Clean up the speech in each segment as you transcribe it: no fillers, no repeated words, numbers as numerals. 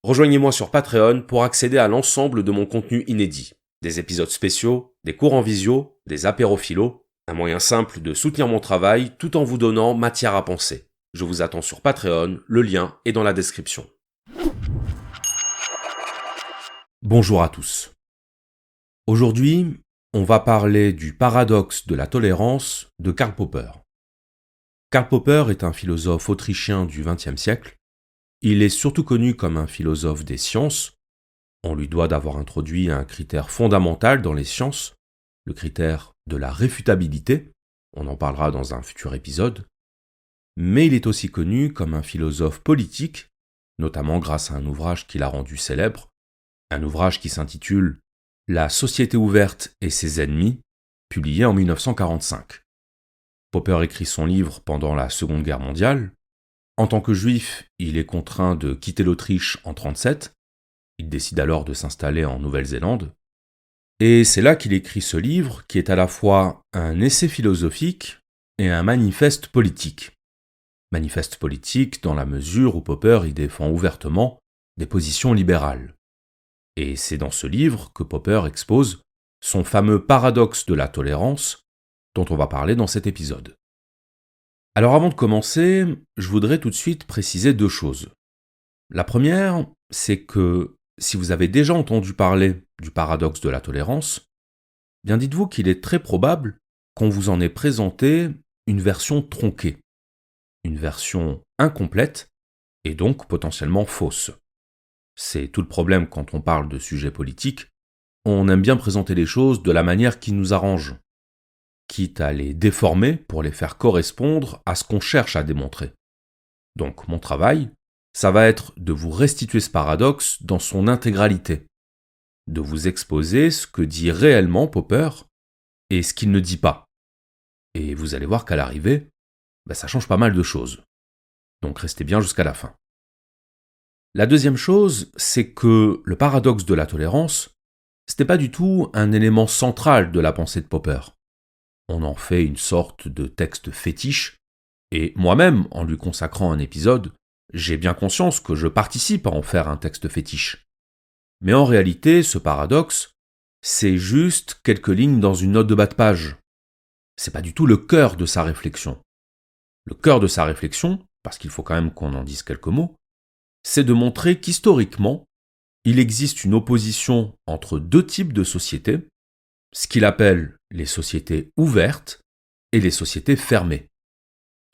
Rejoignez-moi sur Patreon pour accéder à l'ensemble de mon contenu inédit. Des épisodes spéciaux, des cours en visio, des apéros philo, un moyen simple de soutenir mon travail tout en vous donnant matière à penser. Je vous attends sur Patreon, le lien est dans la description. Bonjour à tous. Aujourd'hui, on va parler du paradoxe de la tolérance de Karl Popper. Karl Popper est un philosophe autrichien du XXe siècle. Il est surtout connu comme un philosophe des sciences. On lui doit d'avoir introduit un critère fondamental dans les sciences, le critère de la réfutabilité. On en parlera dans un futur épisode. Mais il est aussi connu comme un philosophe politique, notamment grâce à un ouvrage qu'il a rendu célèbre, un ouvrage qui s'intitule « La société ouverte et ses ennemis », publié en 1945. Popper écrit son livre pendant la Seconde Guerre mondiale. En tant que juif, il est contraint de quitter l'Autriche en 1937. Il décide alors de s'installer en Nouvelle-Zélande. Et c'est là qu'il écrit ce livre qui est à la fois un essai philosophique et un manifeste politique. Manifeste politique dans la mesure où Popper y défend ouvertement des positions libérales. Et c'est dans ce livre que Popper expose son fameux paradoxe de la tolérance dont on va parler dans cet épisode. Alors avant de commencer, je voudrais tout de suite préciser deux choses. La première, c'est que si vous avez déjà entendu parler du paradoxe de la tolérance, bien dites-vous qu'il est très probable qu'on vous en ait présenté une version tronquée, une version incomplète et donc potentiellement fausse. C'est tout le problème quand on parle de sujets politiques, on aime bien présenter les choses de la manière qui nous arrange, quitte à les déformer pour les faire correspondre à ce qu'on cherche à démontrer. Donc mon travail, ça va être de vous restituer ce paradoxe dans son intégralité, de vous exposer ce que dit réellement Popper et ce qu'il ne dit pas. Et vous allez voir qu'à l'arrivée, ça change pas mal de choses. Donc restez bien jusqu'à la fin. La deuxième chose, c'est que le paradoxe de la tolérance, c'était pas du tout un élément central de la pensée de Popper. On en fait une sorte de texte fétiche, et moi-même, en lui consacrant un épisode, j'ai bien conscience que je participe à en faire un texte fétiche. Mais en réalité, ce paradoxe, c'est juste quelques lignes dans une note de bas de page. C'est pas du tout le cœur de sa réflexion. Le cœur de sa réflexion, parce qu'il faut quand même qu'on en dise quelques mots, c'est de montrer qu'historiquement, il existe une opposition entre deux types de sociétés, ce qu'il appelle les sociétés ouvertes et les sociétés fermées.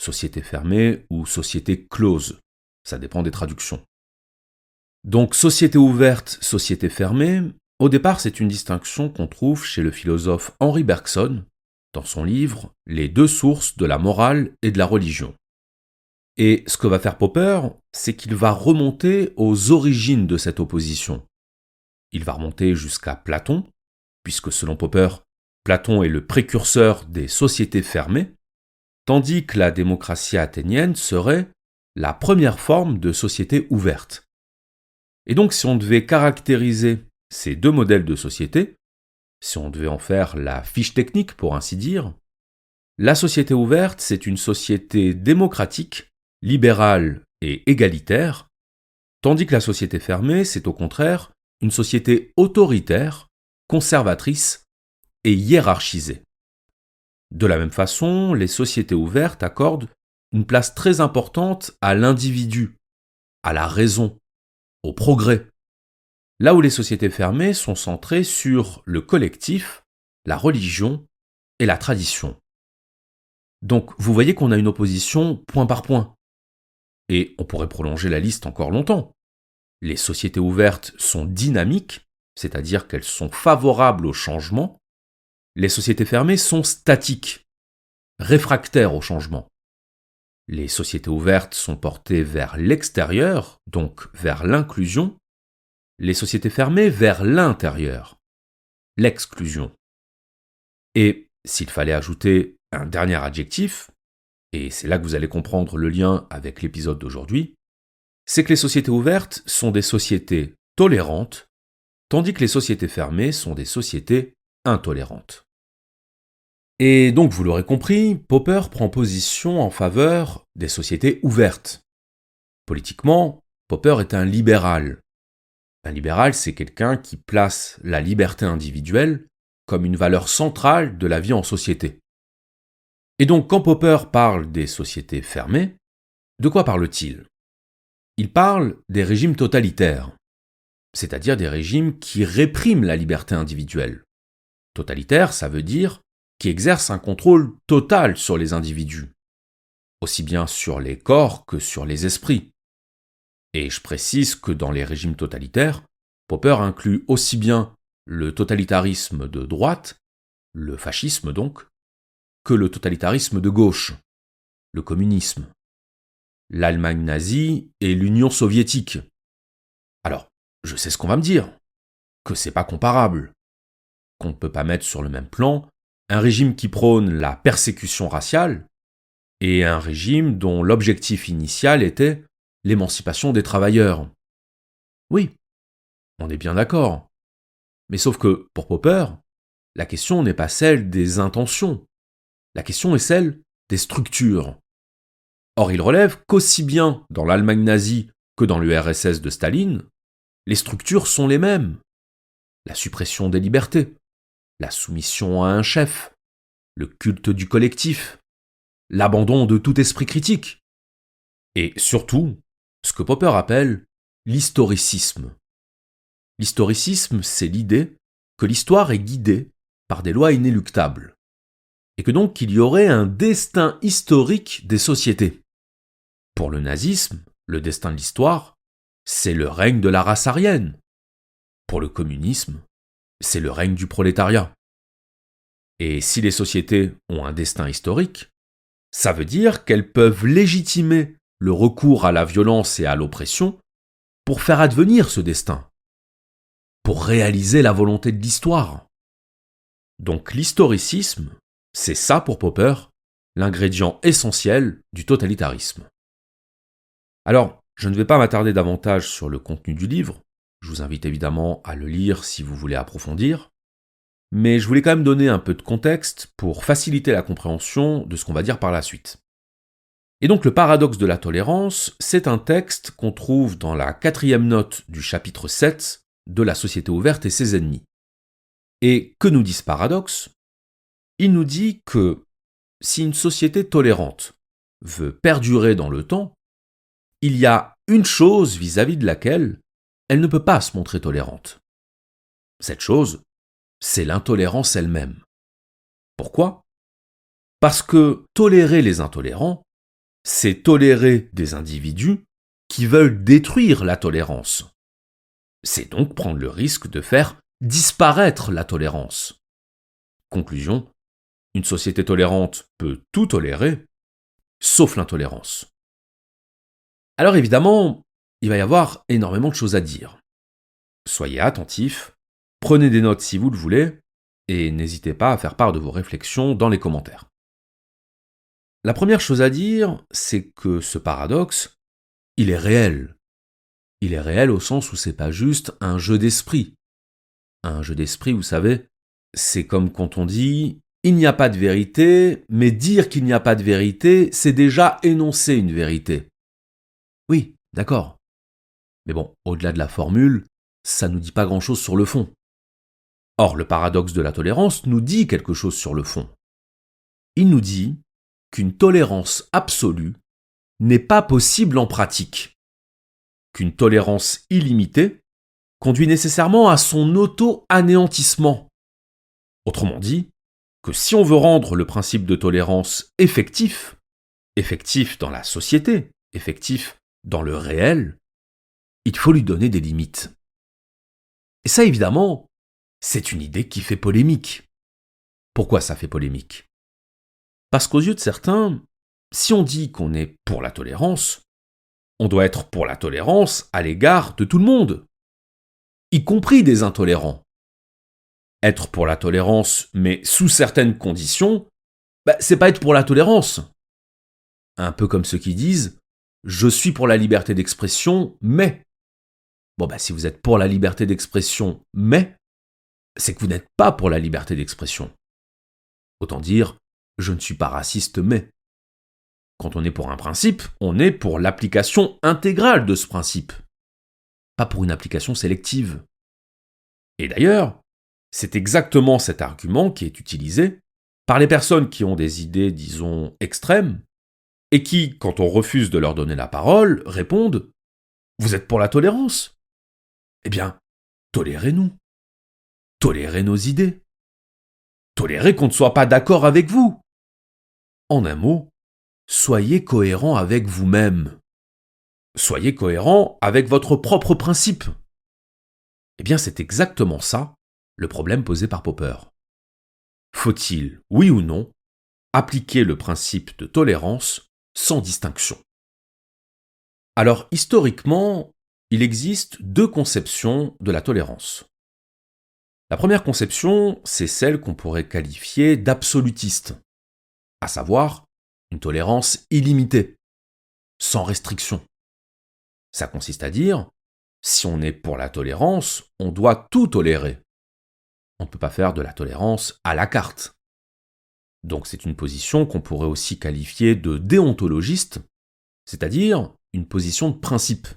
Société fermée ou société close, ça dépend des traductions. Donc société ouverte, société fermée, au départ c'est une distinction qu'on trouve chez le philosophe Henri Bergson dans son livre « Les deux sources de la morale et de la religion ». Et ce que va faire Popper, c'est qu'il va remonter aux origines de cette opposition. Il va remonter jusqu'à Platon, puisque selon Popper, Platon est le précurseur des sociétés fermées, tandis que la démocratie athénienne serait la première forme de société ouverte. Et donc si on devait caractériser ces deux modèles de société, si on devait en faire la fiche technique pour ainsi dire, la société ouverte, c'est une société démocratique, libérale et égalitaire, tandis que la société fermée, c'est au contraire une société autoritaire, conservatrice et hiérarchisée. De la même façon, les sociétés ouvertes accordent une place très importante à l'individu, à la raison, au progrès, là où les sociétés fermées sont centrées sur le collectif, la religion et la tradition. Donc vous voyez qu'on a une opposition point par point. Et on pourrait prolonger la liste encore longtemps. Les sociétés ouvertes sont dynamiques, c'est-à-dire qu'elles sont favorables au changement. Les sociétés fermées sont statiques, réfractaires au changement. Les sociétés ouvertes sont portées vers l'extérieur, donc vers l'inclusion. Les sociétés fermées vers l'intérieur, l'exclusion. Et s'il fallait ajouter un dernier adjectif, et c'est là que vous allez comprendre le lien avec l'épisode d'aujourd'hui, c'est que les sociétés ouvertes sont des sociétés tolérantes, tandis que les sociétés fermées sont des sociétés intolérantes. Et donc, vous l'aurez compris, Popper prend position en faveur des sociétés ouvertes. Politiquement, Popper est un libéral, Un libéral, c'est quelqu'un qui place la liberté individuelle comme une valeur centrale de la vie en société. Et donc, quand Popper parle des sociétés fermées, de quoi parle-t-il ? Il parle des régimes totalitaires, c'est-à-dire des régimes qui répriment la liberté individuelle. Totalitaire, ça veut dire qui exerce un contrôle total sur les individus, aussi bien sur les corps que sur les esprits. Et je précise que dans les régimes totalitaires, Popper inclut aussi bien le totalitarisme de droite, le fascisme donc, que le totalitarisme de gauche, le communisme, l'Allemagne nazie et l'Union soviétique. Alors, je sais ce qu'on va me dire, que c'est pas comparable, qu'on ne peut pas mettre sur le même plan un régime qui prône la persécution raciale et un régime dont l'objectif initial était l'émancipation des travailleurs. Oui, on est bien d'accord. Mais sauf que, pour Popper, la question n'est pas celle des intentions, la question est celle des structures. Or, il relève qu'aussi bien dans l'Allemagne nazie que dans l'URSS de Staline, les structures sont les mêmes. La suppression des libertés, la soumission à un chef, le culte du collectif, l'abandon de tout esprit critique. Et surtout, ce que Popper appelle l'historicisme. L'historicisme, c'est l'idée que l'histoire est guidée par des lois inéluctables, et que donc il y aurait un destin historique des sociétés. Pour le nazisme, le destin de l'histoire, c'est le règne de la race aryenne. Pour le communisme, c'est le règne du prolétariat. Et si les sociétés ont un destin historique, ça veut dire qu'elles peuvent légitimer le recours à la violence et à l'oppression pour faire advenir ce destin, pour réaliser la volonté de l'histoire. Donc l'historicisme, c'est ça pour Popper, l'ingrédient essentiel du totalitarisme. Alors, je ne vais pas m'attarder davantage sur le contenu du livre, je vous invite évidemment à le lire si vous voulez approfondir, mais je voulais quand même donner un peu de contexte pour faciliter la compréhension de ce qu'on va dire par la suite. Et donc le paradoxe de la tolérance, c'est un texte qu'on trouve dans la 4e note du chapitre 7 de La société ouverte et ses ennemis. Et que nous dit ce paradoxe ? Il nous dit que si une société tolérante veut perdurer dans le temps, il y a une chose vis-à-vis de laquelle elle ne peut pas se montrer tolérante. Cette chose, c'est l'intolérance elle-même. Pourquoi ? Parce que tolérer les intolérants, c'est tolérer des individus qui veulent détruire la tolérance. C'est donc prendre le risque de faire disparaître la tolérance. Conclusion, une société tolérante peut tout tolérer, sauf l'intolérance. Alors évidemment, il va y avoir énormément de choses à dire. Soyez attentifs, prenez des notes si vous le voulez, et n'hésitez pas à faire part de vos réflexions dans les commentaires. La première chose à dire, c'est que ce paradoxe, il est réel. Il est réel au sens où c'est pas juste un jeu d'esprit. Un jeu d'esprit, vous savez, c'est comme quand on dit « il n'y a pas de vérité », mais dire qu'il n'y a pas de vérité, c'est déjà énoncer une vérité. Oui, d'accord. Mais bon, au-delà de la formule, ça nous dit pas grand-chose sur le fond. Or, le paradoxe de la tolérance nous dit quelque chose sur le fond. Il nous dit qu'une tolérance absolue n'est pas possible en pratique, qu'une tolérance illimitée conduit nécessairement à son auto-anéantissement. Autrement dit, que si on veut rendre le principe de tolérance effectif, effectif dans la société, effectif dans le réel, il faut lui donner des limites. Et ça, évidemment, c'est une idée qui fait polémique. Pourquoi ça fait polémique ? Parce qu'aux yeux de certains, si on dit qu'on est pour la tolérance, on doit être pour la tolérance à l'égard de tout le monde, y compris des intolérants. Être pour la tolérance, mais sous certaines conditions, c'est pas être pour la tolérance. Un peu comme ceux qui disent « je suis pour la liberté d'expression, mais… » si vous êtes pour la liberté d'expression, mais… c'est que vous n'êtes pas pour la liberté d'expression. Autant dire « je ne suis pas raciste, mais… » Quand on est pour un principe, on est pour l'application intégrale de ce principe. pas pour une application sélective. Et d'ailleurs, c'est exactement cet argument qui est utilisé par les personnes qui ont des idées, disons, extrêmes, et qui, quand on refuse de leur donner la parole, répondent « Vous êtes pour la tolérance ? Eh bien, tolérez-nous. Tolérez nos idées. Tolérez qu'on ne soit pas d'accord avec vous. En un mot, soyez cohérent avec vous-même. Soyez cohérent avec votre propre principe. » Eh bien, c'est exactement ça, le problème posé par Popper. Faut-il, oui ou non, appliquer le principe de tolérance sans distinction? Alors, historiquement, il existe deux conceptions de la tolérance. La première conception, c'est celle qu'on pourrait qualifier d'absolutiste, à savoir une tolérance illimitée, sans restriction. Ça consiste à dire, si on est pour la tolérance, on doit tout tolérer. On ne peut pas faire de la tolérance à la carte. Donc c'est une position qu'on pourrait aussi qualifier de déontologiste, c'est-à-dire une position de principe.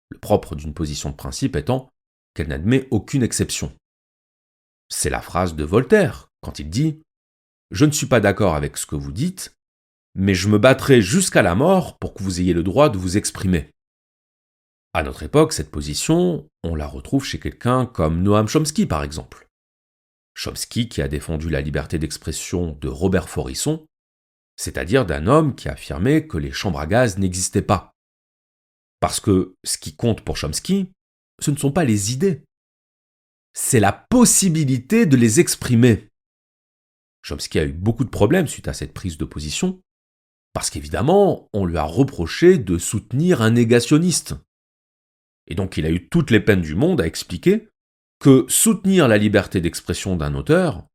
Le propre d'une position de principe étant qu'elle n'admet aucune exception. C'est la phrase de Voltaire, quand il dit « Je ne suis pas d'accord avec ce que vous dites, mais je me battrai jusqu'à la mort pour que vous ayez le droit de vous exprimer. » À notre époque, cette position, on la retrouve chez quelqu'un comme Noam Chomsky, par exemple. Chomsky qui a défendu la liberté d'expression de Robert Faurisson, c'est-à-dire d'un homme qui affirmait que les chambres à gaz n'existaient pas. Parce que ce qui compte pour Chomsky, ce ne sont pas les idées. C'est la possibilité de les exprimer. Chomsky a eu beaucoup de problèmes suite à cette prise de position, parce qu'évidemment, on lui a reproché de soutenir un négationniste. Et donc il a eu toutes les peines du monde à expliquer que soutenir la liberté d'expression d'un auteur,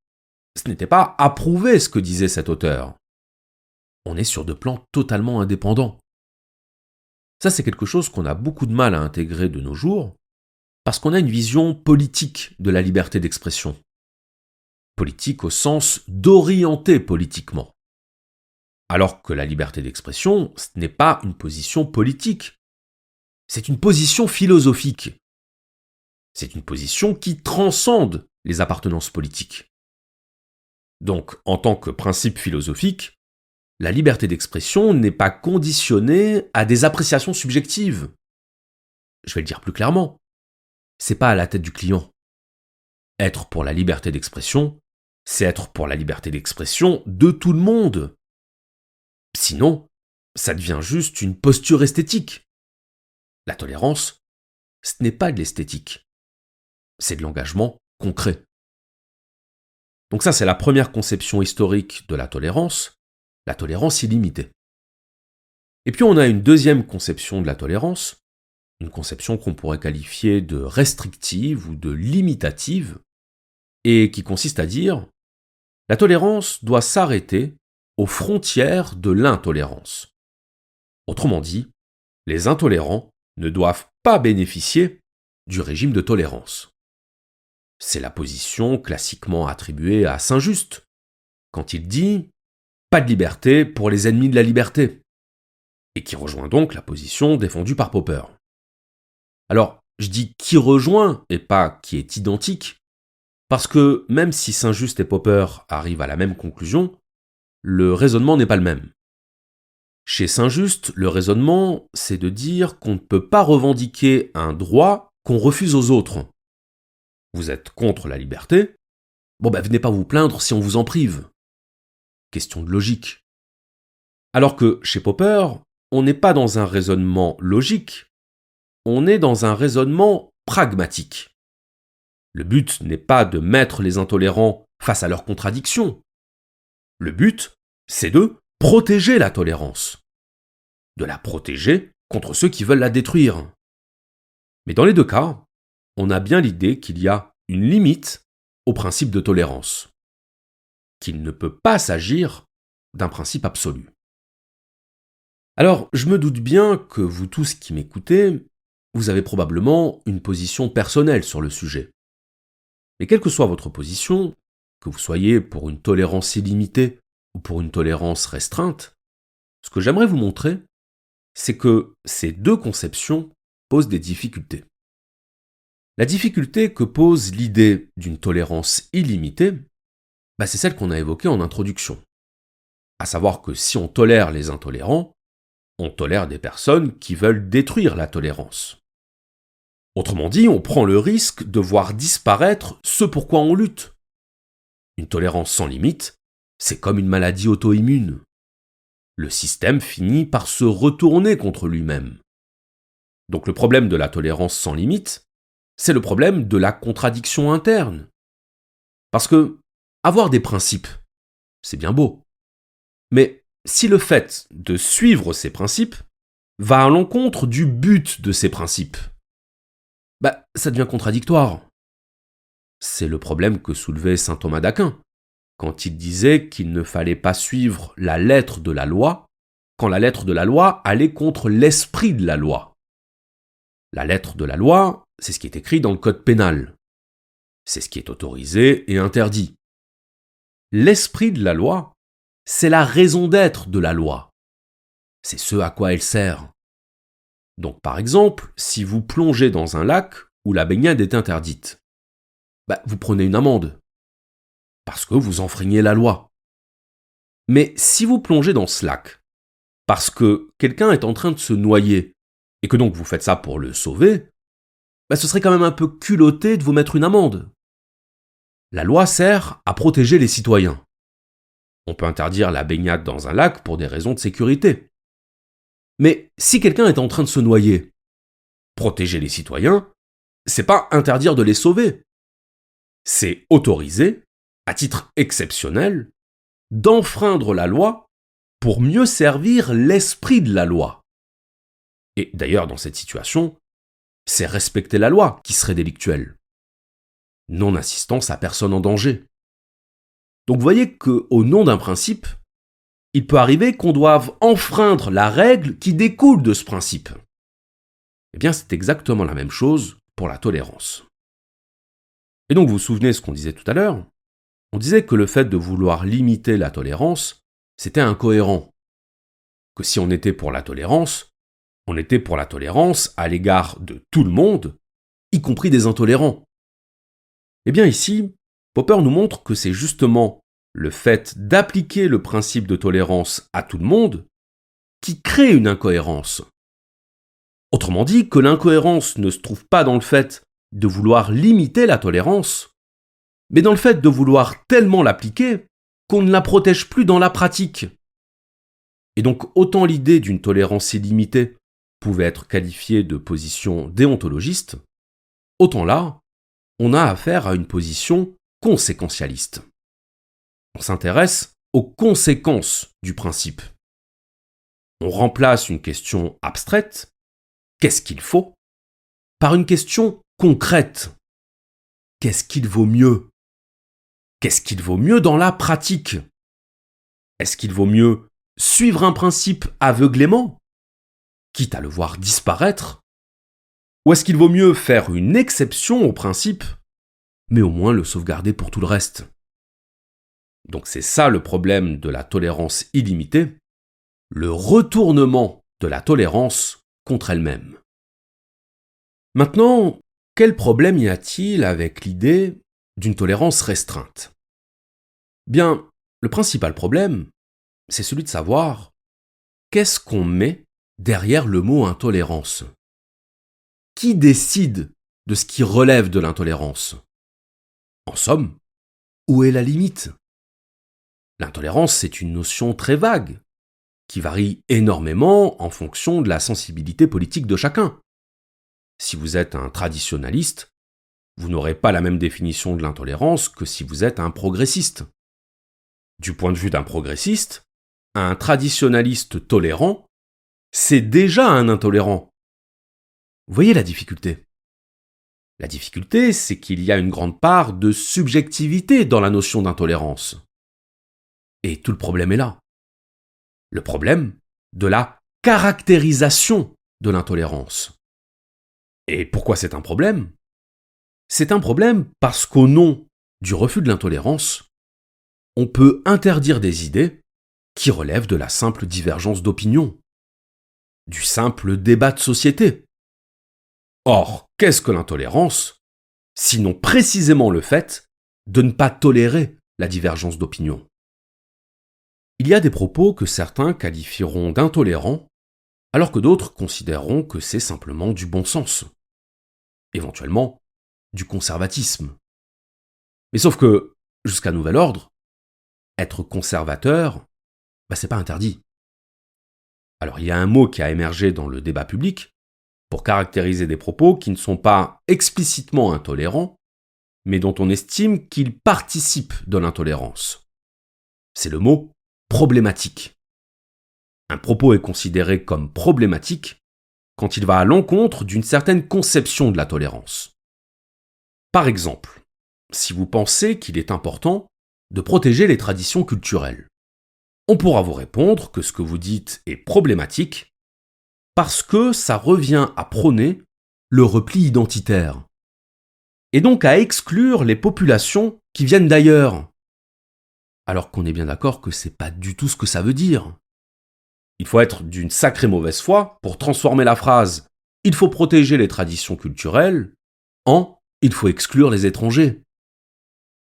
ce n'était pas approuver ce que disait cet auteur. On est sur deux plans totalement indépendants. Ça, c'est quelque chose qu'on a beaucoup de mal à intégrer de nos jours, parce qu'on a une vision politique de la liberté d'expression. Politique au sens d'orienter politiquement. Alors que la liberté d'expression, ce n'est pas une position politique. C'est une position philosophique. C'est une position qui transcende les appartenances politiques. Donc, en tant que principe philosophique, la liberté d'expression n'est pas conditionnée à des appréciations subjectives. Je vais le dire plus clairement. C'est pas à la tête du client. Être pour la liberté d'expression, c'est être pour la liberté d'expression de tout le monde. Sinon, ça devient juste une posture esthétique. La tolérance, ce n'est pas de l'esthétique. C'est de l'engagement concret. Donc ça, c'est la première conception historique de la tolérance illimitée. Et puis on a une deuxième conception de la tolérance, une conception qu'on pourrait qualifier de restrictive ou de limitative, et qui consiste à dire « La tolérance doit s'arrêter aux frontières de l'intolérance ». Autrement dit, les intolérants ne doivent pas bénéficier du régime de tolérance. C'est la position classiquement attribuée à Saint-Just, quand il dit « pas de liberté pour les ennemis de la liberté », et qui rejoint donc la position défendue par Popper. Alors, je dis qui rejoint et pas qui est identique, parce que même si Saint-Just et Popper arrivent à la même conclusion, le raisonnement n'est pas le même. Chez Saint-Just, le raisonnement, c'est de dire qu'on ne peut pas revendiquer un droit qu'on refuse aux autres. Vous êtes contre la liberté, venez pas vous plaindre si on vous en prive. Question de logique. Alors que chez Popper, on n'est pas dans un raisonnement logique, on est dans un raisonnement pragmatique. Le but n'est pas de mettre les intolérants face à leurs contradictions. Le but, c'est de protéger la tolérance. De la protéger contre ceux qui veulent la détruire. Mais dans les deux cas, on a bien l'idée qu'il y a une limite au principe de tolérance. Qu'il ne peut pas s'agir d'un principe absolu. Alors, je me doute bien que vous tous qui m'écoutez, vous avez probablement une position personnelle sur le sujet. Mais quelle que soit votre position, que vous soyez pour une tolérance illimitée ou pour une tolérance restreinte, ce que j'aimerais vous montrer, c'est que ces deux conceptions pose des difficultés. La difficulté que pose l'idée d'une tolérance illimitée, c'est celle qu'on a évoquée en introduction. À savoir que si on tolère les intolérants, on tolère des personnes qui veulent détruire la tolérance. Autrement dit, on prend le risque de voir disparaître ce pour quoi on lutte. Une tolérance sans limite, c'est comme une maladie auto-immune. Le système finit par se retourner contre lui-même. Donc le problème de la tolérance sans limite, c'est le problème de la contradiction interne. Parce que avoir des principes, c'est bien beau. Mais si le fait de suivre ces principes va à l'encontre du but de ces principes, ça devient contradictoire. C'est le problème que soulevait saint Thomas d'Aquin, quand il disait qu'il ne fallait pas suivre la lettre de la loi, quand la lettre de la loi allait contre l'esprit de la loi. La lettre de la loi, c'est ce qui est écrit dans le code pénal. C'est ce qui est autorisé et interdit. L'esprit de la loi, c'est la raison d'être de la loi. C'est ce à quoi elle sert. Donc par exemple, si vous plongez dans un lac où la baignade est interdite, vous prenez une amende, parce que vous enfreignez la loi. Mais si vous plongez dans ce lac, parce que quelqu'un est en train de se noyer, et que donc vous faites ça pour le sauver, ce serait quand même un peu culotté de vous mettre une amende. La loi sert à protéger les citoyens. On peut interdire la baignade dans un lac pour des raisons de sécurité. Mais si quelqu'un est en train de se noyer, protéger les citoyens, c'est pas interdire de les sauver. C'est autoriser, à titre exceptionnel, d'enfreindre la loi pour mieux servir l'esprit de la loi. Et d'ailleurs, dans cette situation, c'est respecter la loi qui serait délictuel. Non-assistance à personne en danger. Donc vous voyez qu'au nom d'un principe, il peut arriver qu'on doive enfreindre la règle qui découle de ce principe. Eh bien, c'est exactement la même chose pour la tolérance. Et donc, vous vous souvenez ce qu'on disait tout à l'heure ? On disait que le fait de vouloir limiter la tolérance, c'était incohérent. Que si on était pour la tolérance, on était pour la tolérance à l'égard de tout le monde, y compris des intolérants. Eh bien ici, Popper nous montre que c'est justement le fait d'appliquer le principe de tolérance à tout le monde qui crée une incohérence. Autrement dit, que l'incohérence ne se trouve pas dans le fait de vouloir limiter la tolérance, mais dans le fait de vouloir tellement l'appliquer qu'on ne la protège plus dans la pratique. Et donc, autant l'idée d'une tolérance illimitée pouvait être qualifiée de position déontologiste, autant là, on a affaire à une position conséquentialiste. On s'intéresse aux conséquences du principe. On remplace une question abstraite, qu'est-ce qu'il faut, par une question concrète. Qu'est-ce qu'il vaut mieux ? Qu'est-ce qu'il vaut mieux dans la pratique ? Est-ce qu'il vaut mieux suivre un principe aveuglément, quitte à le voir disparaître ? Ou est-ce qu'il vaut mieux faire une exception au principe, mais au moins le sauvegarder pour tout le reste ? Donc c'est ça le problème de la tolérance illimitée, le retournement de la tolérance contre elle-même. Maintenant, quel problème y a-t-il avec l'idée d'une tolérance restreinte ? Bien, le principal problème, c'est celui de savoir qu'est-ce qu'on met derrière le mot intolérance ? Qui décide de ce qui relève de l'intolérance ? En somme, où est la limite ? L'intolérance, c'est une notion très vague, qui varie énormément en fonction de la sensibilité politique de chacun. Si vous êtes un traditionnaliste, vous n'aurez pas la même définition de l'intolérance que si vous êtes un progressiste. Du point de vue d'un progressiste, un traditionnaliste tolérant, c'est déjà un intolérant. Vous voyez la difficulté ? La difficulté, c'est qu'il y a une grande part de subjectivité dans la notion d'intolérance. Et tout le problème est là. Le problème de la caractérisation de l'intolérance. Et pourquoi c'est un problème ? C'est un problème parce qu'au nom du refus de l'intolérance, on peut interdire des idées qui relèvent de la simple divergence d'opinion, du simple débat de société. Or, qu'est-ce que l'intolérance, sinon précisément le fait de ne pas tolérer la divergence d'opinion? Il y a des propos que certains qualifieront d'intolérants, alors que d'autres considéreront que c'est simplement du bon sens, éventuellement du conservatisme. Mais sauf que, jusqu'à nouvel ordre, être conservateur, c'est pas interdit. Alors il y a un mot qui a émergé dans le débat public pour caractériser des propos qui ne sont pas explicitement intolérants, mais dont on estime qu'ils participent de l'intolérance. C'est le mot problématique. Un propos est considéré comme problématique quand il va à l'encontre d'une certaine conception de la tolérance. Par exemple, si vous pensez qu'il est important de protéger les traditions culturelles, on pourra vous répondre que ce que vous dites est problématique parce que ça revient à prôner le repli identitaire et donc à exclure les populations qui viennent d'ailleurs. Alors qu'on est bien d'accord que c'est pas du tout ce que ça veut dire. Il faut être d'une sacrée mauvaise foi pour transformer la phrase « il faut protéger les traditions culturelles » en « il faut exclure les étrangers ».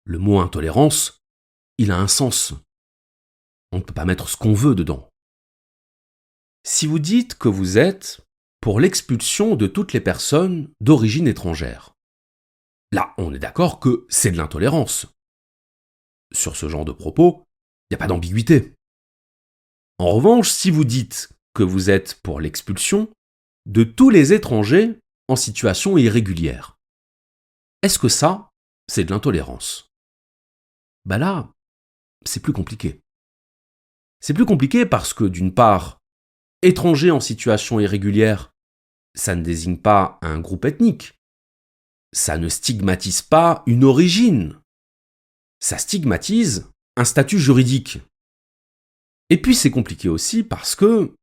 Le mot intolérance, il a un sens. On ne peut pas mettre ce qu'on veut dedans. Si vous dites que vous êtes pour l'expulsion de toutes les personnes d'origine étrangère, là, on est d'accord que c'est de l'intolérance. Sur ce genre de propos, il n'y a pas d'ambiguïté. En revanche, si vous dites que vous êtes pour l'expulsion de tous les étrangers en situation irrégulière, est-ce que ça, c'est de l'intolérance? Là, c'est plus compliqué. C'est plus compliqué parce que, d'une part, étranger en situation irrégulière, ça ne désigne pas un groupe ethnique. Ça ne stigmatise pas une origine. Ça stigmatise un statut juridique. Et puis c'est compliqué aussi parce que,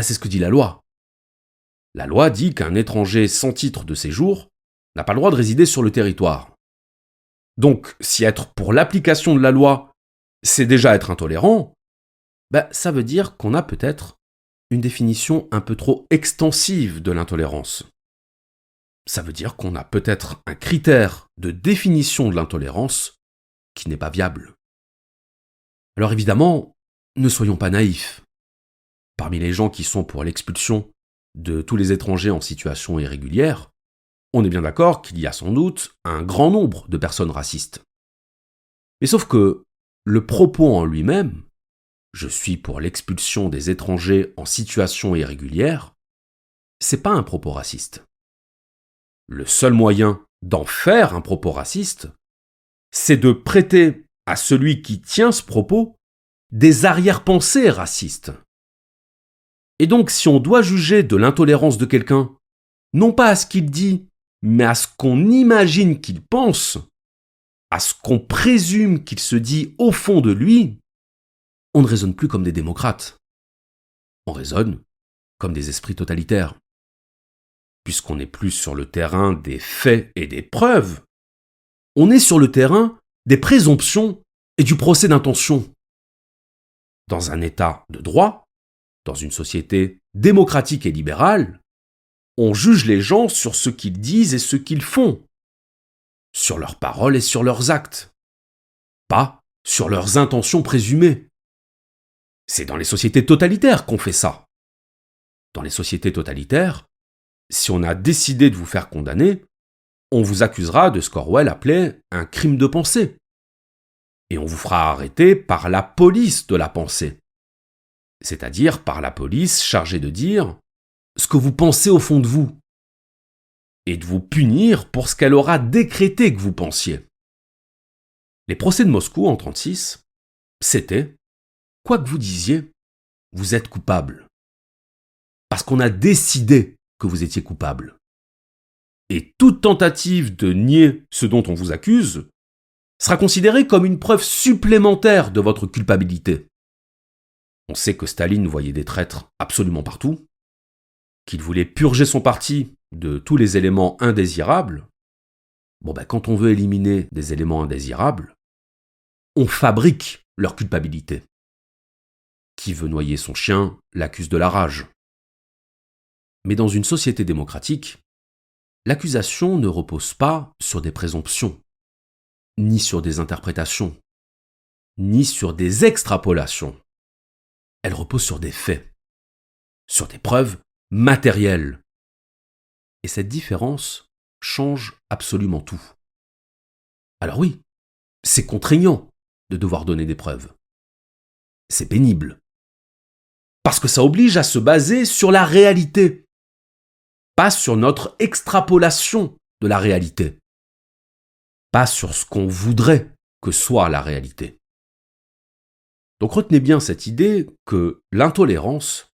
c'est ce que dit la loi. La loi dit qu'un étranger sans titre de séjour n'a pas le droit de résider sur le territoire. Donc, si être pour l'application de la loi, c'est déjà être intolérant, ça veut dire qu'on a peut-être une définition un peu trop extensive de l'intolérance. Ça veut dire qu'on a peut-être un critère de définition de l'intolérance qui n'est pas viable. Alors évidemment, ne soyons pas naïfs. Parmi les gens qui sont pour l'expulsion de tous les étrangers en situation irrégulière, on est bien d'accord qu'il y a sans doute un grand nombre de personnes racistes. Mais sauf que le propos en lui-même, je suis pour l'expulsion des étrangers en situation irrégulière, c'est pas un propos raciste. Le seul moyen d'en faire un propos raciste, c'est de prêter à celui qui tient ce propos des arrière-pensées racistes. Et donc, si on doit juger de l'intolérance de quelqu'un, non pas à ce qu'il dit, mais à ce qu'on imagine qu'il pense, à ce qu'on présume qu'il se dit au fond de lui, on ne raisonne plus comme des démocrates. On raisonne comme des esprits totalitaires. Puisqu'on n'est plus sur le terrain des faits et des preuves, on est sur le terrain des présomptions et du procès d'intention. Dans un État de droit, dans une société démocratique et libérale, on juge les gens sur ce qu'ils disent et ce qu'ils font, sur leurs paroles et sur leurs actes, pas sur leurs intentions présumées. C'est dans les sociétés totalitaires qu'on fait ça. Dans les sociétés totalitaires, si on a décidé de vous faire condamner, on vous accusera de ce qu'Orwell appelait un crime de pensée. Et on vous fera arrêter par la police de la pensée. C'est-à-dire par la police chargée de dire ce que vous pensez au fond de vous. Et de vous punir pour ce qu'elle aura décrété que vous pensiez. Les procès de Moscou en 1936, c'était, quoi que vous disiez, vous êtes coupable. Parce qu'on a décidé que vous étiez coupable. Et toute tentative de nier ce dont on vous accuse sera considérée comme une preuve supplémentaire de votre culpabilité. On sait que Staline voyait des traîtres absolument partout, qu'il voulait purger son parti de tous les éléments indésirables. Quand on veut éliminer des éléments indésirables, on fabrique leur culpabilité. Qui veut noyer son chien l'accuse de la rage. Mais dans une société démocratique, L'accusation ne repose pas sur des présomptions, ni sur des interprétations, ni sur des extrapolations. Elle repose sur des faits, sur des preuves matérielles. Et cette différence change absolument tout. Alors oui, c'est contraignant de devoir donner des preuves. C'est pénible. Parce que ça oblige à se baser sur la réalité, pas sur notre extrapolation de la réalité, pas sur ce qu'on voudrait que soit la réalité. Donc retenez bien cette idée que l'intolérance,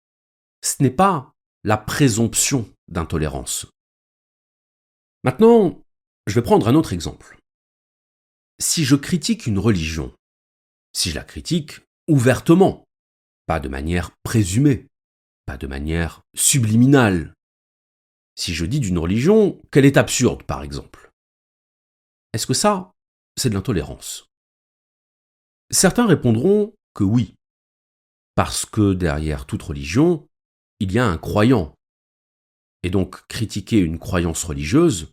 ce n'est pas la présomption d'intolérance. Maintenant, je vais prendre un autre exemple. Si je critique une religion, si je la critique ouvertement, pas de manière présumée, pas de manière subliminale, si je dis d'une religion qu'elle est absurde, par exemple, est-ce que ça, c'est de l'intolérance? Certains répondront que oui, parce que derrière toute religion, il y a un croyant. Et donc critiquer une croyance religieuse,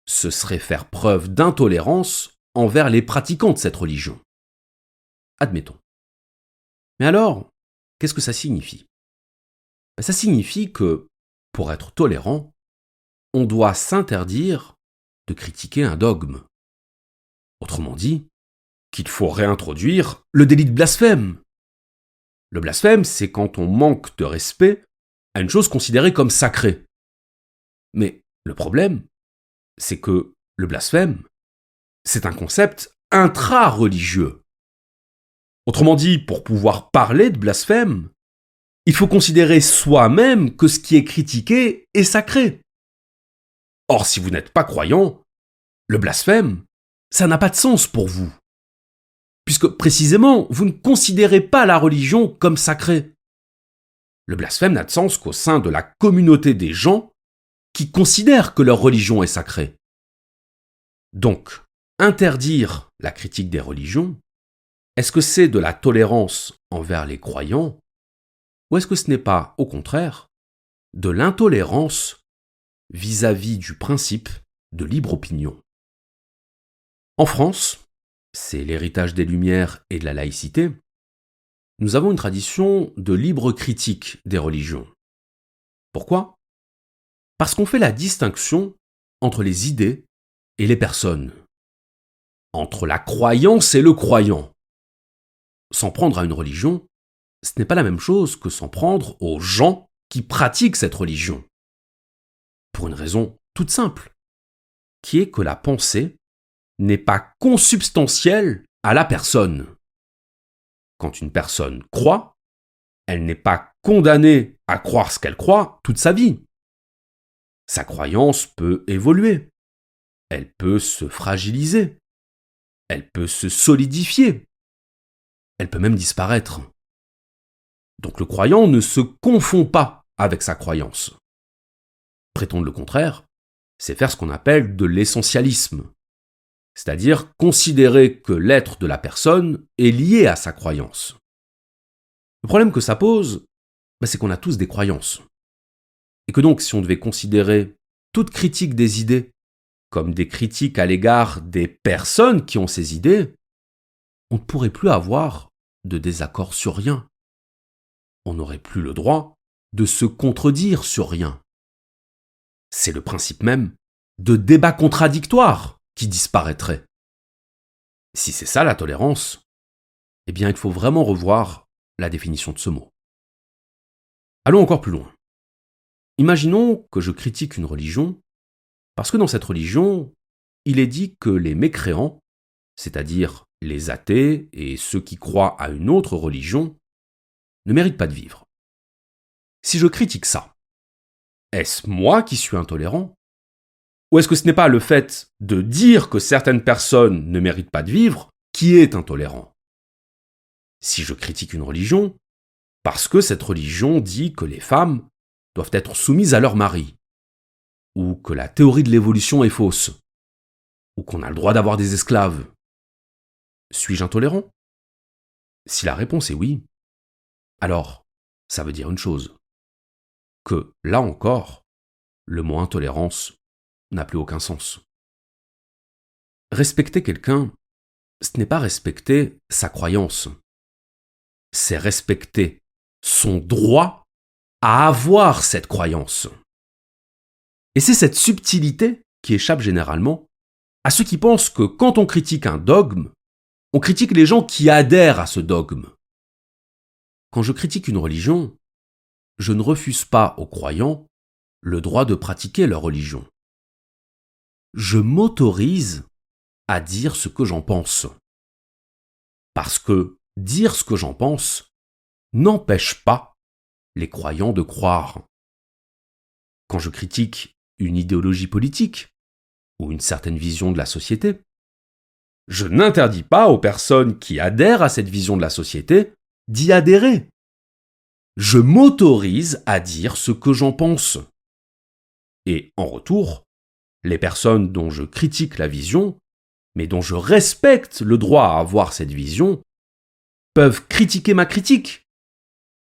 ce serait faire preuve d'intolérance envers les pratiquants de cette religion. Admettons. Mais alors, qu'est-ce que ça signifie? Ça signifie que, pour être tolérant, on doit s'interdire de critiquer un dogme. Autrement dit, qu'il faut réintroduire le délit de blasphème. Le blasphème, c'est quand on manque de respect à une chose considérée comme sacrée. Mais le problème, c'est que le blasphème, c'est un concept intra-religieux. Autrement dit, pour pouvoir parler de blasphème, il faut considérer soi-même que ce qui est critiqué est sacré. Or, si vous n'êtes pas croyant, le blasphème, ça n'a pas de sens pour vous. Puisque précisément, vous ne considérez pas la religion comme sacrée. Le blasphème n'a de sens qu'au sein de la communauté des gens qui considèrent que leur religion est sacrée. Donc, interdire la critique des religions, est-ce que c'est de la tolérance envers les croyants, ou est-ce que ce n'est pas, au contraire, de l'intolérance vis-à-vis du principe de libre opinion? En France, c'est l'héritage des Lumières et de la laïcité, nous avons une tradition de libre critique des religions. Pourquoi? Parce qu'on fait la distinction entre les idées et les personnes, entre la croyance et le croyant. S'en prendre à une religion, ce n'est pas la même chose que s'en prendre aux gens qui pratiquent cette religion. Pour une raison toute simple, qui est que la pensée n'est pas consubstantielle à la personne. Quand une personne croit, elle n'est pas condamnée à croire ce qu'elle croit toute sa vie. Sa croyance peut évoluer, elle peut se fragiliser, elle peut se solidifier, elle peut même disparaître. Donc le croyant ne se confond pas avec sa croyance. Prétendre le contraire, c'est faire ce qu'on appelle de l'essentialisme, c'est-à-dire considérer que l'être de la personne est lié à sa croyance. Le problème que ça pose, c'est qu'on a tous des croyances. Et que donc, si on devait considérer toute critique des idées comme des critiques à l'égard des personnes qui ont ces idées, on ne pourrait plus avoir de désaccord sur rien. On n'aurait plus le droit de se contredire sur rien. C'est le principe même de débat contradictoire qui disparaîtrait. Si c'est ça la tolérance, eh bien il faut vraiment revoir la définition de ce mot. Allons encore plus loin. Imaginons que je critique une religion parce que dans cette religion, il est dit que les mécréants, c'est-à-dire les athées et ceux qui croient à une autre religion, ne méritent pas de vivre. Si je critique ça, est-ce moi qui suis intolérant? Ou est-ce que ce n'est pas le fait de dire que certaines personnes ne méritent pas de vivre qui est intolérant? Si je critique une religion, parce que cette religion dit que les femmes doivent être soumises à leur mari, ou que la théorie de l'évolution est fausse, ou qu'on a le droit d'avoir des esclaves, suis-je intolérant? Si la réponse est oui, alors ça veut dire une chose, que là encore, le mot intolérance n'a plus aucun sens. Respecter quelqu'un, ce n'est pas respecter sa croyance. C'est respecter son droit à avoir cette croyance. Et c'est cette subtilité qui échappe généralement à ceux qui pensent que quand on critique un dogme, on critique les gens qui adhèrent à ce dogme. Quand je critique une religion, je ne refuse pas aux croyants le droit de pratiquer leur religion. Je m'autorise à dire ce que j'en pense. Parce que dire ce que j'en pense n'empêche pas les croyants de croire. Quand je critique une idéologie politique ou une certaine vision de la société, je n'interdis pas aux personnes qui adhèrent à cette vision de la société d'y adhérer. Je m'autorise à dire ce que j'en pense. Et en retour, les personnes dont je critique la vision, mais dont je respecte le droit à avoir cette vision, peuvent critiquer ma critique.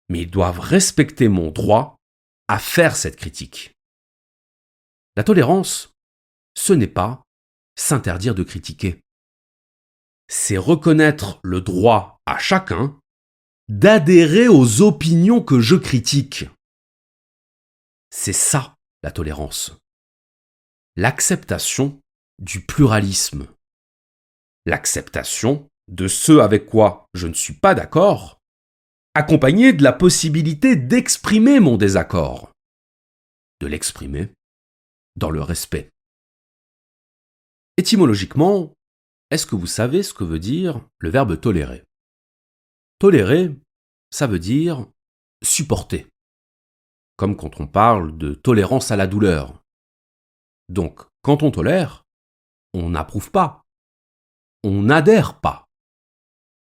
Mais ils doivent respecter mon droit à faire cette critique. La tolérance, ce n'est pas s'interdire de critiquer. C'est reconnaître le droit à chacun d'adhérer aux opinions que je critique. C'est ça, la tolérance. L'acceptation du pluralisme. L'acceptation de ce avec quoi je ne suis pas d'accord, accompagnée de la possibilité d'exprimer mon désaccord. De l'exprimer dans le respect. Étymologiquement, est-ce que vous savez ce que veut dire le verbe tolérer ? Tolérer, ça veut dire supporter. Comme quand on parle de tolérance à la douleur. Donc, quand on tolère, on n'approuve pas. On n'adhère pas.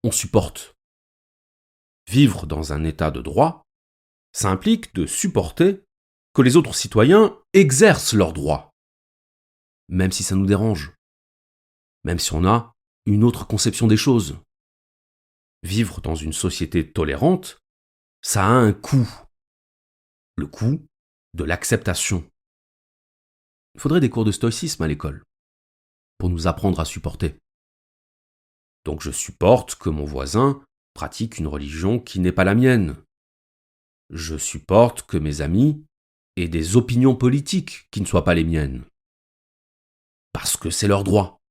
On supporte. Vivre dans un état de droit, ça implique de supporter que les autres citoyens exercent leurs droits. Même si ça nous dérange. Même si on a une autre conception des choses. Vivre dans une société tolérante, ça a un coût. Le coût de l'acceptation. Il faudrait des cours de stoïcisme à l'école pour nous apprendre à supporter. Donc je supporte que mon voisin pratique une religion qui n'est pas la mienne. Je supporte que mes amis aient des opinions politiques qui ne soient pas les miennes. Parce que c'est leur droit.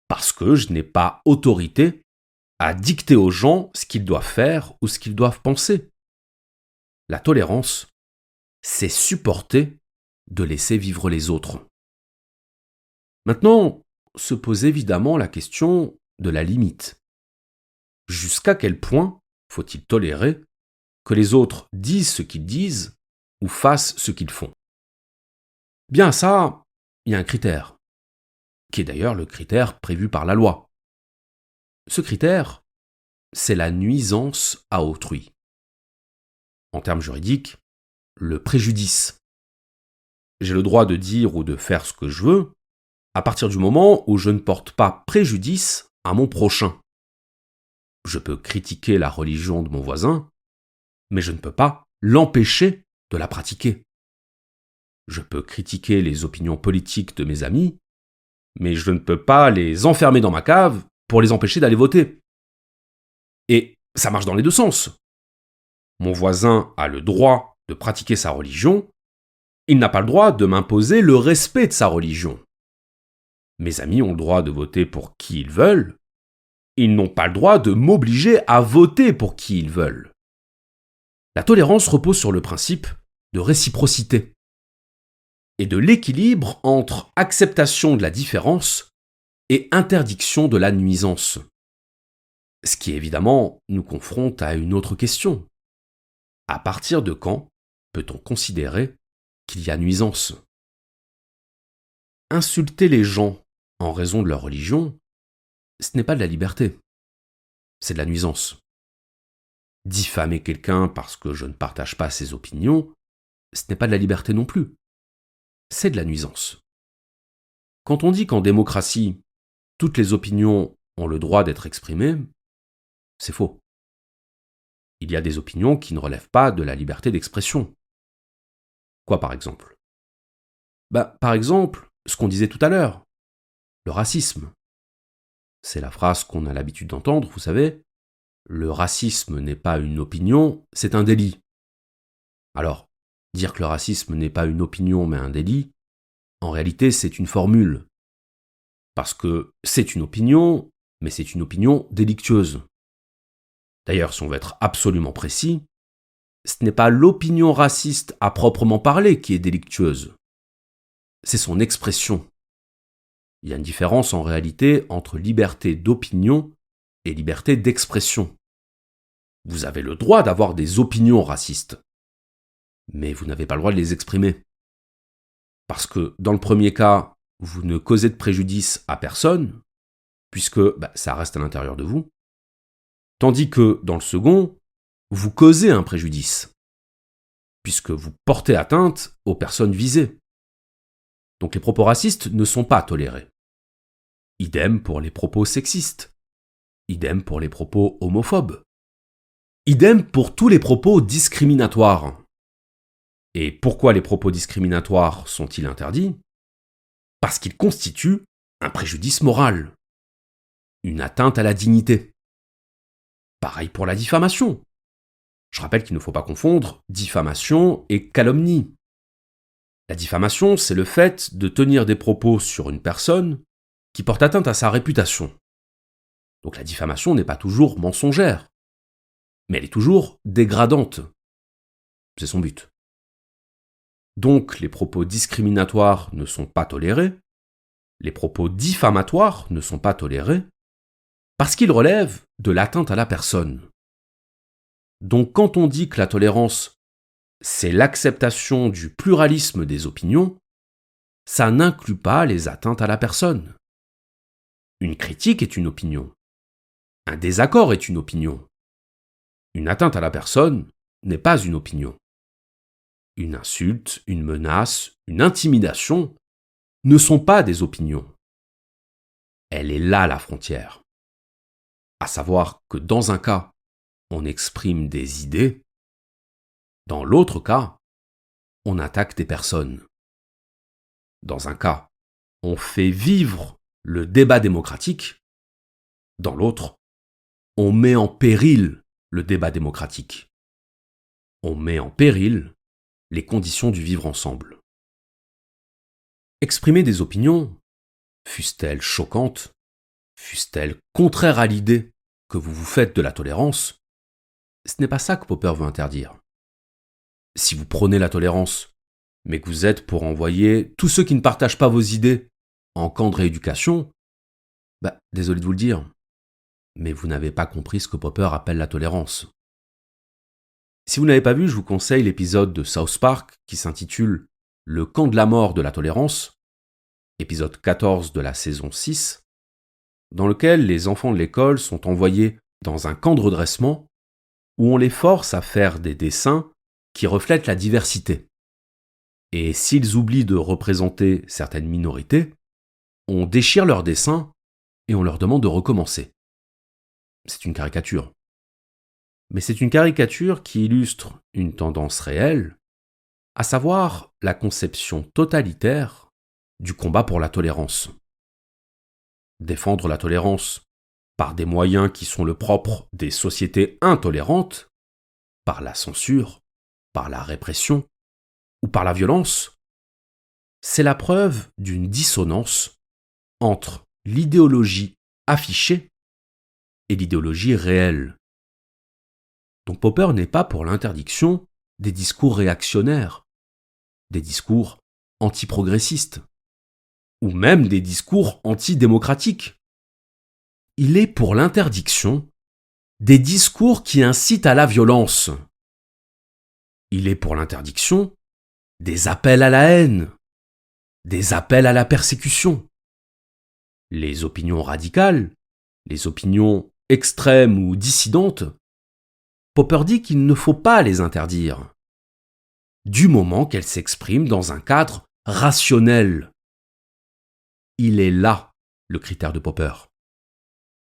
Parce que je n'ai pas autorité à dicter aux gens ce qu'ils doivent faire ou ce qu'ils doivent penser. La tolérance, c'est supporter de laisser vivre les autres. Maintenant, se pose évidemment la question de la limite. Jusqu'à quel point faut-il tolérer que les autres disent ce qu'ils disent ou fassent ce qu'ils font ? Bien ça, il y a un critère, qui est d'ailleurs le critère prévu par la loi. Ce critère, c'est la nuisance à autrui. En termes juridiques, le préjudice. J'ai le droit de dire ou de faire ce que je veux, à partir du moment où je ne porte pas préjudice à mon prochain. Je peux critiquer la religion de mon voisin, mais je ne peux pas l'empêcher de la pratiquer. Je peux critiquer les opinions politiques de mes amis, mais je ne peux pas les enfermer dans ma cave pour les empêcher d'aller voter. Et ça marche dans les deux sens. Mon voisin a le droit de pratiquer sa religion, il n'a pas le droit de m'imposer le respect de sa religion. Mes amis ont le droit de voter pour qui ils veulent, ils n'ont pas le droit de m'obliger à voter pour qui ils veulent. La tolérance repose sur le principe de réciprocité et de l'équilibre entre acceptation de la différence et interdiction de la nuisance. Ce qui évidemment nous confronte à une autre question. À partir de quand peut-on considérer qu'il y a nuisance ? Insulter les gens en raison de leur religion, ce n'est pas de la liberté, c'est de la nuisance. Diffamer quelqu'un parce que je ne partage pas ses opinions, ce n'est pas de la liberté non plus, c'est de la nuisance. Quand on dit qu'en démocratie, toutes les opinions ont le droit d'être exprimées, c'est faux. Il y a des opinions qui ne relèvent pas de la liberté d'expression. Quoi par exemple ? Par exemple, ce qu'on disait tout à l'heure, le racisme. C'est la phrase qu'on a l'habitude d'entendre, vous savez. Le racisme n'est pas une opinion, c'est un délit. Alors, dire que le racisme n'est pas une opinion mais un délit, en réalité c'est une formule. Parce que c'est une opinion, mais c'est une opinion délictueuse. D'ailleurs, si on veut être absolument précis, ce n'est pas l'opinion raciste à proprement parler qui est délictueuse. C'est son expression. Il y a une différence en réalité entre liberté d'opinion et liberté d'expression. Vous avez le droit d'avoir des opinions racistes, mais vous n'avez pas le droit de les exprimer. Parce que dans le premier cas, vous ne causez de préjudice à personne, puisque ça reste à l'intérieur de vous, tandis que dans le second, vous causez un préjudice, puisque vous portez atteinte aux personnes visées. Donc les propos racistes ne sont pas tolérés. Idem pour les propos sexistes. Idem pour les propos homophobes. Idem pour tous les propos discriminatoires. Et pourquoi les propos discriminatoires sont-ils interdits ? Parce qu'ils constituent un préjudice moral, une atteinte à la dignité. Pareil pour la diffamation. Je rappelle qu'il ne faut pas confondre diffamation et calomnie. La diffamation, c'est le fait de tenir des propos sur une personne qui portent atteinte à sa réputation. Donc la diffamation n'est pas toujours mensongère, mais elle est toujours dégradante. C'est son but. Donc les propos discriminatoires ne sont pas tolérés, les propos diffamatoires ne sont pas tolérés, parce qu'ils relèvent de l'atteinte à la personne. Donc quand on dit que la tolérance, c'est l'acceptation du pluralisme des opinions, ça n'inclut pas les atteintes à la personne. Une critique est une opinion. Un désaccord est une opinion. Une atteinte à la personne n'est pas une opinion. Une insulte, une menace, une intimidation ne sont pas des opinions. Elle est là la frontière. À savoir que dans un cas, on exprime des idées, dans l'autre cas, on attaque des personnes. Dans un cas, on fait vivre le débat démocratique, dans l'autre, on met en péril le débat démocratique. On met en péril les conditions du vivre ensemble. Exprimer des opinions, fussent-elles choquantes, fussent-elles contraires à l'idée que vous vous faites de la tolérance, ce n'est pas ça que Popper veut interdire. Si vous prônez la tolérance, mais que vous êtes pour envoyer tous ceux qui ne partagent pas vos idées en camp de rééducation, désolé de vous le dire, mais vous n'avez pas compris ce que Popper appelle la tolérance. Si vous n'avez pas vu, je vous conseille l'épisode de South Park qui s'intitule « Le camp de la mort de la tolérance », épisode 14 de la saison 6, dans lequel les enfants de l'école sont envoyés dans un camp de redressement où on les force à faire des dessins qui reflètent la diversité. Et s'ils oublient de représenter certaines minorités, on déchire leurs dessins et on leur demande de recommencer. C'est une caricature. Mais c'est une caricature qui illustre une tendance réelle, à savoir la conception totalitaire du combat pour la tolérance. Défendre la tolérance par des moyens qui sont le propre des sociétés intolérantes, par la censure, par la répression ou par la violence, c'est la preuve d'une dissonance entre l'idéologie affichée et l'idéologie réelle. Donc Popper n'est pas pour l'interdiction des discours réactionnaires, des discours antiprogressistes, ou même des discours antidémocratiques. Il est pour l'interdiction des discours qui incitent à la violence. Il est pour l'interdiction des appels à la haine, des appels à la persécution. Les opinions radicales, les opinions extrêmes ou dissidentes, Popper dit qu'il ne faut pas les interdire, du moment qu'elles s'expriment dans un cadre rationnel. Il est là le critère de Popper,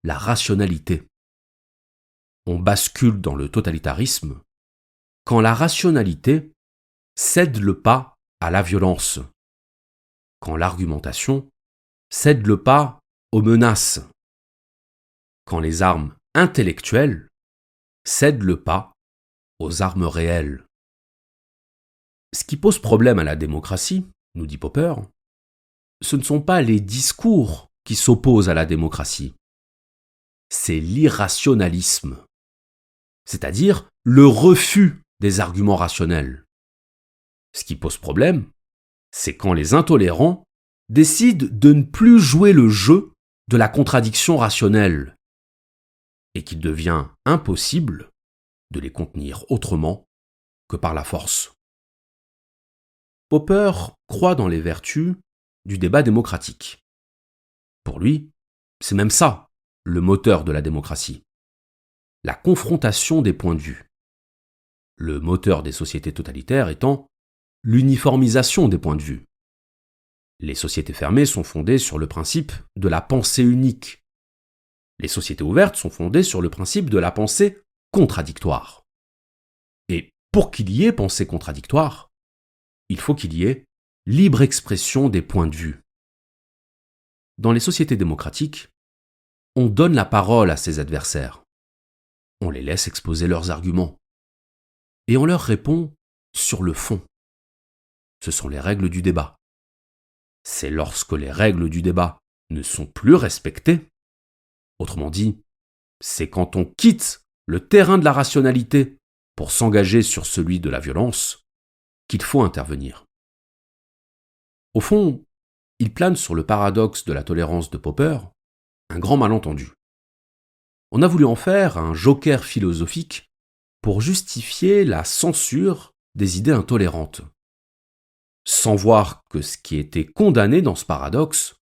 la rationalité. On bascule dans le totalitarisme quand la rationalité cède le pas à la violence, quand l'argumentation cède le pas aux menaces, quand les armes intellectuelles cèdent le pas aux armes réelles. Ce qui pose problème à la démocratie, nous dit Popper, ce ne sont pas les discours qui s'opposent à la démocratie, c'est l'irrationalisme, c'est-à-dire le refus des arguments rationnels. Ce qui pose problème, c'est quand les intolérants décident de ne plus jouer le jeu de la contradiction rationnelle et qu'il devient impossible de les contenir autrement que par la force. Popper croit dans les vertus du débat démocratique. Pour lui, c'est même ça, le moteur de la démocratie. La confrontation des points de vue. Le moteur des sociétés totalitaires étant l'uniformisation des points de vue. Les sociétés fermées sont fondées sur le principe de la pensée unique. Les sociétés ouvertes sont fondées sur le principe de la pensée contradictoire. Et pour qu'il y ait pensée contradictoire, il faut qu'il y ait libre expression des points de vue. Dans les sociétés démocratiques, on donne la parole à ses adversaires. On les laisse exposer leurs arguments. Et on leur répond sur le fond. Ce sont les règles du débat. C'est lorsque les règles du débat ne sont plus respectées, autrement dit, c'est quand on quitte le terrain de la rationalité pour s'engager sur celui de la violence, qu'il faut intervenir. Au fond, il plane sur le paradoxe de la tolérance de Popper un grand malentendu. On a voulu en faire un joker philosophique pour justifier la censure des idées intolérantes, sans voir que ce qui était condamné dans ce paradoxe,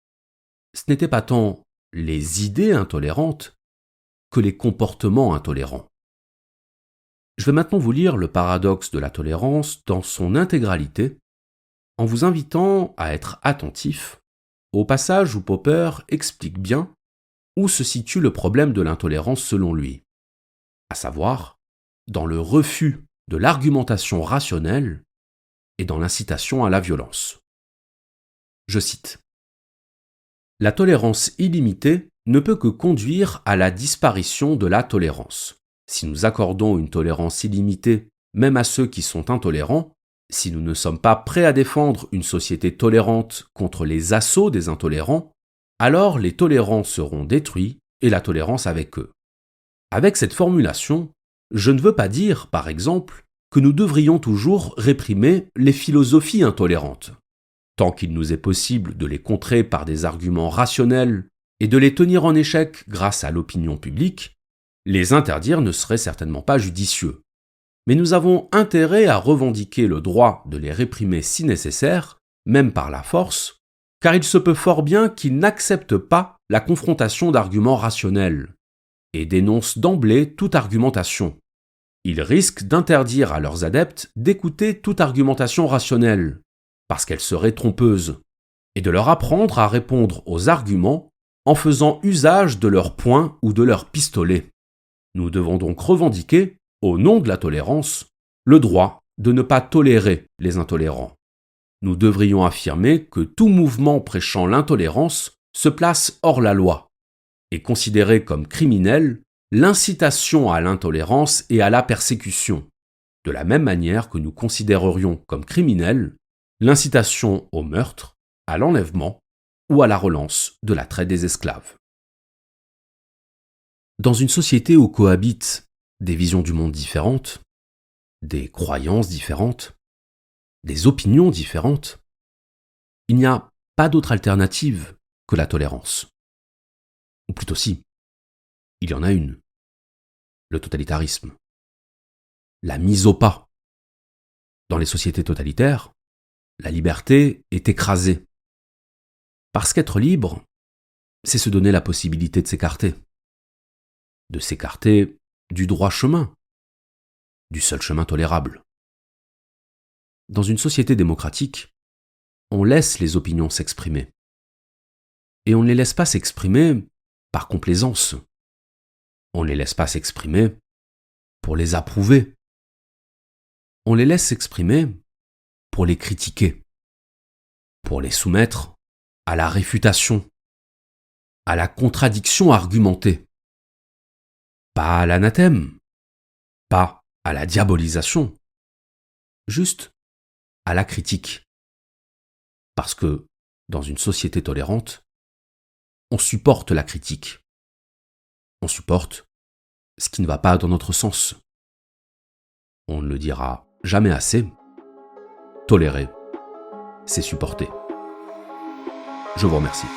ce n'était pas tant les idées intolérantes que les comportements intolérants. Je vais maintenant vous lire le paradoxe de la tolérance dans son intégralité, en vous invitant à être attentif au passage où Popper explique bien où se situe le problème de l'intolérance selon lui, à savoir dans le refus de l'argumentation rationnelle et dans l'incitation à la violence. Je cite. « La tolérance illimitée ne peut que conduire à la disparition de la tolérance. Si nous accordons une tolérance illimitée même à ceux qui sont intolérants, si nous ne sommes pas prêts à défendre une société tolérante contre les assauts des intolérants, alors les tolérants seront détruits et la tolérance avec eux. Avec cette formulation, je ne veux pas dire, par exemple, que nous devrions toujours réprimer les philosophies intolérantes. Tant qu'il nous est possible de les contrer par des arguments rationnels et de les tenir en échec grâce à l'opinion publique, les interdire ne serait certainement pas judicieux. Mais nous avons intérêt à revendiquer le droit de les réprimer si nécessaire, même par la force, car il se peut fort bien qu'ils n'acceptent pas la confrontation d'arguments rationnels et dénoncent d'emblée toute argumentation. Ils risquent d'interdire à leurs adeptes d'écouter toute argumentation rationnelle, parce qu'elle serait trompeuse, et de leur apprendre à répondre aux arguments en faisant usage de leur poing ou de leur pistolet. Nous devons donc revendiquer, au nom de la tolérance, le droit de ne pas tolérer les intolérants. Nous devrions affirmer que tout mouvement prêchant l'intolérance se place hors la loi et considérer comme criminel l'incitation à l'intolérance et à la persécution, de la même manière que nous considérerions comme criminel l'incitation au meurtre, à l'enlèvement ou à la relance de la traite des esclaves. Dans une société où cohabitent des visions du monde différentes, des croyances différentes, des opinions différentes, il n'y a pas d'autre alternative que la tolérance. Ou plutôt si, il y en a une, le totalitarisme, la mise au pas. Dans les sociétés totalitaires, la liberté est écrasée. Parce qu'être libre, c'est se donner la possibilité de s'écarter du droit chemin, du seul chemin tolérable. Dans une société démocratique, on laisse les opinions s'exprimer. Et on ne les laisse pas s'exprimer par complaisance. On ne les laisse pas s'exprimer pour les approuver. On les laisse s'exprimer pour les critiquer, pour les soumettre à la réfutation, à la contradiction argumentée. Pas à l'anathème, pas à la diabolisation, juste à la critique. Parce que, dans une société tolérante, on supporte la critique. On supporte ce qui ne va pas dans notre sens. On ne le dira jamais assez. Tolérer, c'est supporter. Je vous remercie.